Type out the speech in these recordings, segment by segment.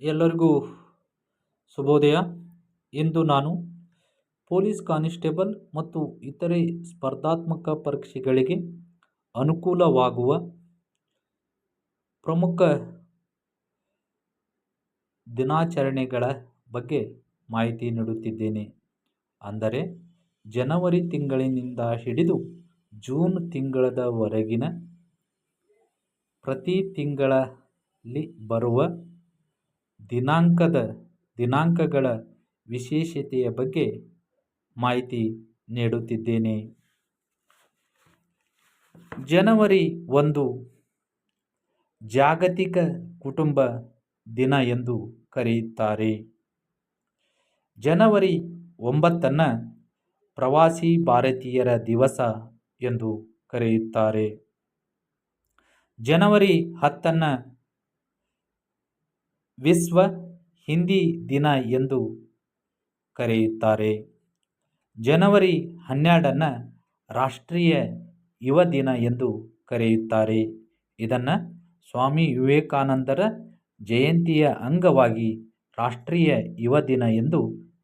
ಎಲ್ಲರಿಗೂ ಶುಭೋದಯ. ಇಂದು ನಾನು ಪೊಲೀಸ್ ಕಾನಿಸ್ಟೇಬಲ್ ಮತ್ತು ಇತರೆ ಸ್ಪರ್ಧಾತ್ಮಕ ಪರೀಕ್ಷೆಗಳಿಗೆ ಅನುಕೂಲವಾಗುವ ಪ್ರಮುಖ ದಿನಾಚರಣೆಗಳ ಬಗ್ಗೆ ಮಾಹಿತಿ ನೀಡುತ್ತಿದ್ದೇನೆ. ಅಂದರೆ ಜನವರಿ ತಿಂಗಳಿನಿಂದ ಹಿಡಿದು ಜೂನ್ ತಿಂಗಳವರೆಗಿನ ಪ್ರತಿ ತಿಂಗಳಲ್ಲಿ ಬರುವ ದಿನಾಂಕಗಳ ವಿಶೇಷತೆಯ ಬಗ್ಗೆ ಮಾಹಿತಿ ನೀಡುತ್ತಿದ್ದೇನೆ. ಜನವರಿ 1 ಜಾಗತಿಕ ಕುಟುಂಬ ದಿನ ಎಂದು ಕರೆಯುತ್ತಾರೆ. ಜನವರಿ 9 ಪ್ರವಾಸಿ ಭಾರತೀಯರ ದಿವಸ ಎಂದು ಕರೆಯುತ್ತಾರೆ. ಜನವರಿ 10 ವಿಶ್ವ ಹಿಂದಿ ದಿನ ಎಂದು ಕರೆಯುತ್ತಾರೆ. ಜನವರಿ 12 ರಾಷ್ಟ್ರೀಯ ಯುವ ದಿನ ಎಂದು ಕರೆಯುತ್ತಾರೆ. ಇದನ್ನು ಸ್ವಾಮಿ ವಿವೇಕಾನಂದರ ಜಯಂತಿಯ ಅಂಗವಾಗಿ ರಾಷ್ಟ್ರೀಯ ಯುವ ದಿನ ಎಂದು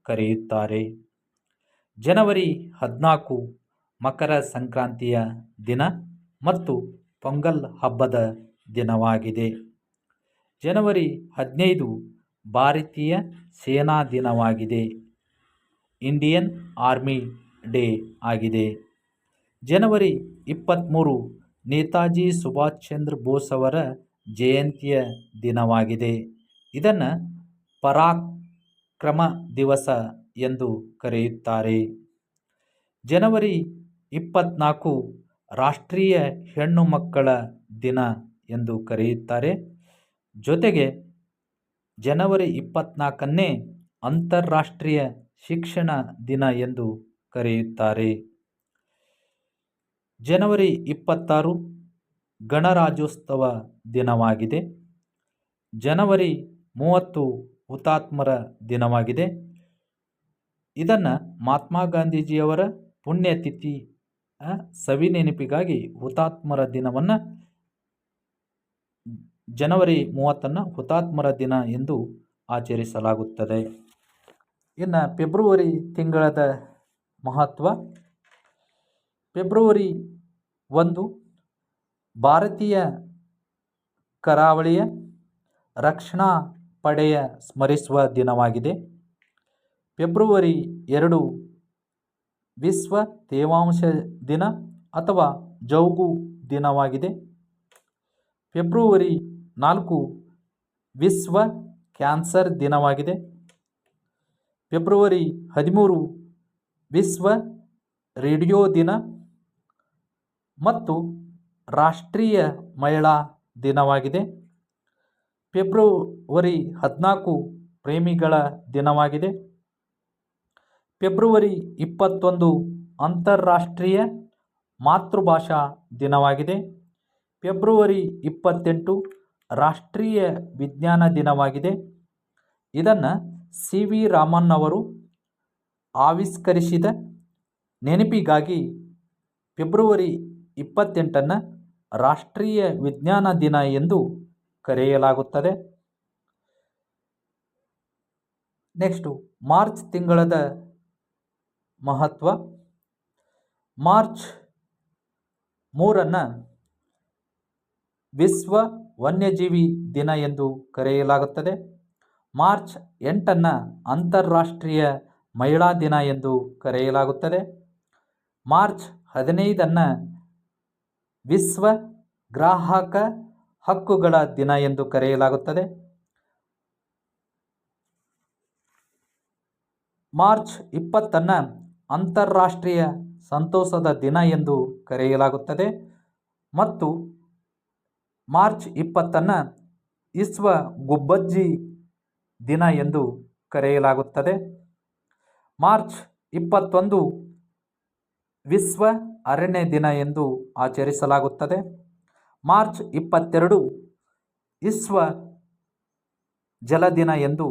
ಕರೆಯುತ್ತಾರೆ. ಜನವರಿ 14 ಮಕರ ಸಂಕ್ರಾಂತಿಯ ದಿನ ಮತ್ತು ಪೊಂಗಲ್ ಹಬ್ಬದ ದಿನವಾಗಿದೆ. ಜನವರಿ 15 ಭಾರತೀಯ ಸೇನಾ ದಿನವಾಗಿದೆ. ಇಂಡಿಯನ್ ಆರ್ಮಿ ಡೇ ಆಗಿದೆ. ಜನವರಿ 23 ನೇತಾಜಿ ಸುಭಾಷ್ ಚಂದ್ರ ಬೋಸ್ ಅವರ ಜಯಂತಿಯ ದಿನವಾಗಿದೆ. ಇದನ್ನು ಪರಾಕ್ರಮ ದಿವಸ ಎಂದು ಕರೆಯುತ್ತಾರೆ. ಜನವರಿ 24 ರಾಷ್ಟ್ರೀಯ ಹೆಣ್ಣು ಮಕ್ಕಳ ದಿನ ಎಂದು ಕರೆಯುತ್ತಾರೆ. ಜೊತೆಗೆ ಜನವರಿ 24 ಅಂತಾರಾಷ್ಟ್ರೀಯ ಶಿಕ್ಷಣ ದಿನ ಎಂದು ಕರೆಯುತ್ತಾರೆ. ಜನವರಿ 26 ಗಣರಾಜ್ಯೋತ್ಸವ ದಿನವಾಗಿದೆ. ಜನವರಿ 30 ಹುತಾತ್ಮರ ದಿನವಾಗಿದೆ. ಇದನ್ನು ಮಹಾತ್ಮ ಗಾಂಧೀಜಿಯವರ ಪುಣ್ಯತಿಥಿ ಸವಿ ನೆನಪಿಗಾಗಿ ಹುತಾತ್ಮರ ದಿನವನ್ನು ಜನವರಿ 30 ಹುತಾತ್ಮರ ದಿನ ಎಂದು ಆಚರಿಸಲಾಗುತ್ತದೆ. ಇನ್ನು ಫೆಬ್ರವರಿ ತಿಂಗಳದ ಮಹತ್ವ. ಫೆಬ್ರವರಿ 1 ಭಾರತೀಯ ಕರಾವಳಿಯ ರಕ್ಷಣಾ ಪಡೆಯ ಸ್ಮರಿಸುವ ದಿನವಾಗಿದೆ. ಫೆಬ್ರವರಿ 2 ವಿಶ್ವ ತೇವಾಂಶ ದಿನ ಅಥವಾ ಜೌಗು ದಿನವಾಗಿದೆ. ಫೆಬ್ರವರಿ 4 ವಿಶ್ವ ಕ್ಯಾನ್ಸರ್ ದಿನವಾಗಿದೆ. ಫೆಬ್ರವರಿ 13 ವಿಶ್ವ ರೇಡಿಯೋ ದಿನ ಮತ್ತು ರಾಷ್ಟ್ರೀಯ ಮಹಿಳಾ ದಿನವಾಗಿದೆ. ಫೆಬ್ರವರಿ 14 ಪ್ರೇಮಿಗಳ ದಿನವಾಗಿದೆ. ಫೆಬ್ರವರಿ 21 ಅಂತಾರಾಷ್ಟ್ರೀಯ ಮಾತೃಭಾಷಾ ದಿನವಾಗಿದೆ. ಫೆಬ್ರವರಿ 28 ರಾಷ್ಟ್ರೀಯ ವಿಜ್ಞಾನ ದಿನವಾಗಿದೆ. ಇದನ್ನು ಸಿ ವಿ ರಾಮನ್ ಅವರು ಆವಿಷ್ಕರಿಸಿದ ನೆನಪಿಗಾಗಿ ಫೆಬ್ರವರಿ 28 ರಾಷ್ಟ್ರೀಯ ವಿಜ್ಞಾನ ದಿನ ಎಂದು ಕರೆಯಲಾಗುತ್ತದೆ. ನೆಕ್ಸ್ಟು ಮಾರ್ಚ್ ತಿಂಗಳದ ಮಹತ್ವ. ಮಾರ್ಚ್ 3 ವಿಶ್ವ ವನ್ಯಜೀವಿ ದಿನ ಎಂದು ಕರೆಯಲಾಗುತ್ತದೆ. ಮಾರ್ಚ್ 8 ಅಂತಾರಾಷ್ಟ್ರೀಯ ಮಹಿಳಾ ದಿನ ಎಂದು ಕರೆಯಲಾಗುತ್ತದೆ. ಮಾರ್ಚ್ 15 ವಿಶ್ವ ಗ್ರಾಹಕ ಹಕ್ಕುಗಳ ದಿನ ಎಂದು ಕರೆಯಲಾಗುತ್ತದೆ. ಮಾರ್ಚ್ 20 ಅಂತಾರಾಷ್ಟ್ರೀಯ ಸಂತೋಷದ ದಿನ ಎಂದು ಕರೆಯಲಾಗುತ್ತದೆ ಮತ್ತು ಮಾರ್ಚ್ 20 ವಿಶ್ವ ಗುಬ್ಬಚ್ಚಿ ದಿನ ಎಂದು ಕರೆಯಲಾಗುತ್ತದೆ. ಮಾರ್ಚ್ 21 ವಿಶ್ವ ಅರಣ್ಯ ದಿನ ಎಂದು ಆಚರಿಸಲಾಗುತ್ತದೆ. ಮಾರ್ಚ್ 22 ವಿಶ್ವ ಜಲ ದಿನ ಎಂದು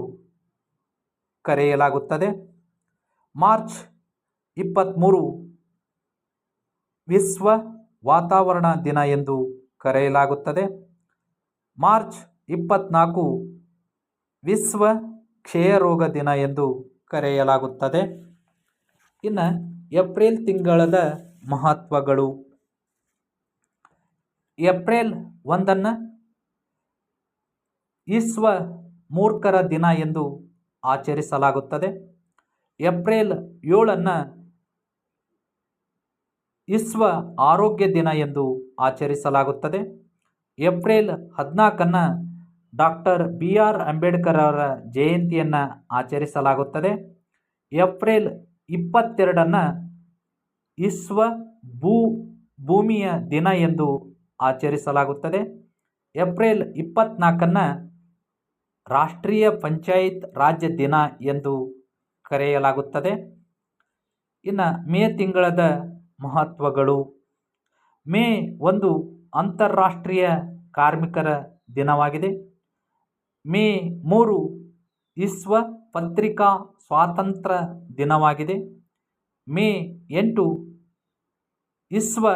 ಕರೆಯಲಾಗುತ್ತದೆ. ಮಾರ್ಚ್ 23 ವಿಶ್ವ ವಾತಾವರಣ ದಿನ ಎಂದು ಕರೆಯಲಾಗುತ್ತದೆ. ಮಾರ್ಚ್ 24 ವಿಶ್ವ ಕ್ಷಯರೋಗ ದಿನ ಎಂದು ಕರೆಯಲಾಗುತ್ತದೆ. ಇನ್ನು ಏಪ್ರಿಲ್ ತಿಂಗಳದ ಮಹತ್ವಗಳು. ಏಪ್ರಿಲ್ 1 ವಿಶ್ವ ಮೂರ್ಖರ ದಿನ ಎಂದು ಆಚರಿಸಲಾಗುತ್ತದೆ. ಏಪ್ರಿಲ್ 7 ವಿಶ್ವ ಆರೋಗ್ಯ ದಿನ ಎಂದು ಆಚರಿಸಲಾಗುತ್ತದೆ. ಏಪ್ರಿಲ್ 14 ಡಾಕ್ಟರ್ BR ಅಂಬೇಡ್ಕರ್ ಅವರ ಜಯಂತಿಯನ್ನು ಆಚರಿಸಲಾಗುತ್ತದೆ. ಏಪ್ರಿಲ್ 22 ವಿಶ್ವ ಭೂಮಿಯ ದಿನ ಎಂದು ಆಚರಿಸಲಾಗುತ್ತದೆ. ಏಪ್ರಿಲ್ 24 ರಾಷ್ಟ್ರೀಯ ಪಂಚಾಯತ್ ರಾಜ್ ದಿನ ಎಂದು ಕರೆಯಲಾಗುತ್ತದೆ. ಇನ್ನು ಮೇ ತಿಂಗಳದ ಮಹತ್ವಗಳು. ಮೇ 1 ಅಂತಾರಾಷ್ಟ್ರೀಯ ಕಾರ್ಮಿಕರ ದಿನವಾಗಿದೆ. ಮೇ 3 ವಿಶ್ವ ಪತ್ರಿಕಾ ಸ್ವಾತಂತ್ರ್ಯ ದಿನವಾಗಿದೆ. ಮೇ 8 ವಿಶ್ವ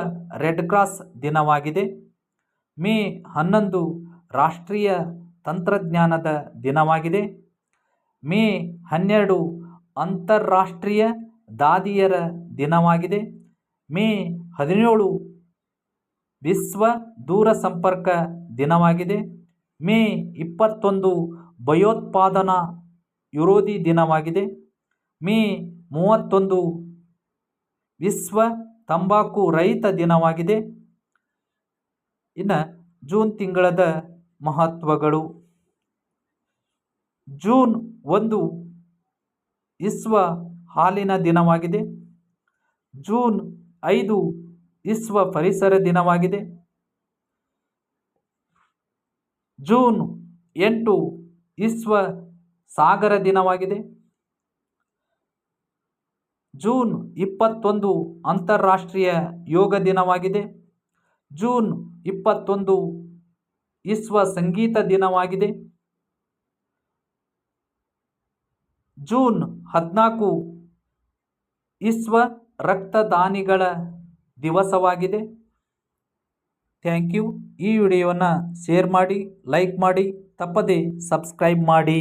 ರೆಡ್ ಕ್ರಾಸ್ ದಿನವಾಗಿದೆ. ಮೇ 11 ರಾಷ್ಟ್ರೀಯ ತಂತ್ರಜ್ಞಾನದ ದಿನವಾಗಿದೆ. ಮೇ 12 ಅಂತಾರಾಷ್ಟ್ರೀಯ ದಾದಿಯರ ದಿನವಾಗಿದೆ. ಮೇ 17 ವಿಶ್ವ ದೂರಸಂಪರ್ಕ ದಿನವಾಗಿದೆ. ಮೇ 21 ಭಯೋತ್ಪಾದನಾ ವಿರೋಧಿ ದಿನವಾಗಿದೆ. ಮೇ 31 ವಿಶ್ವ ತಂಬಾಕು ರಹಿತ ದಿನವಾಗಿದೆ. ಇನ್ನು ಜೂನ್ ತಿಂಗಳದ ಮಹತ್ವಗಳು. ಜೂನ್ 1 ವಿಶ್ವ ಹಾಲಿನ ದಿನವಾಗಿದೆ. ಜೂನ್ 5 ವಿಶ್ವ ಪರಿಸರ ದಿನವಾಗಿದೆ. ಜೂನ್ 8 ವಿಶ್ವ ಸಾಗರ ದಿನವಾಗಿದೆ. ಜೂನ್ 21 ಅಂತಾರಾಷ್ಟ್ರೀಯ ಯೋಗ ದಿನವಾಗಿದೆ. ಜೂನ್ 21 ವಿಶ್ವ ಸಂಗೀತ ದಿನವಾಗಿದೆ. ಜೂನ್ 14 ವಿಶ್ವ ರಕ್ತದಾನಿಗಳ ದಿವಸವಾಗಿದೆ. Thank you. ಈ ವಿಡಿಯೋವನ್ನು ಶೇರ್ ಮಾಡಿ, ಲೈಕ್ ಮಾಡಿ, ತಪ್ಪದೇ ಸಬ್ಸ್ಕ್ರೈಬ್ ಮಾಡಿ.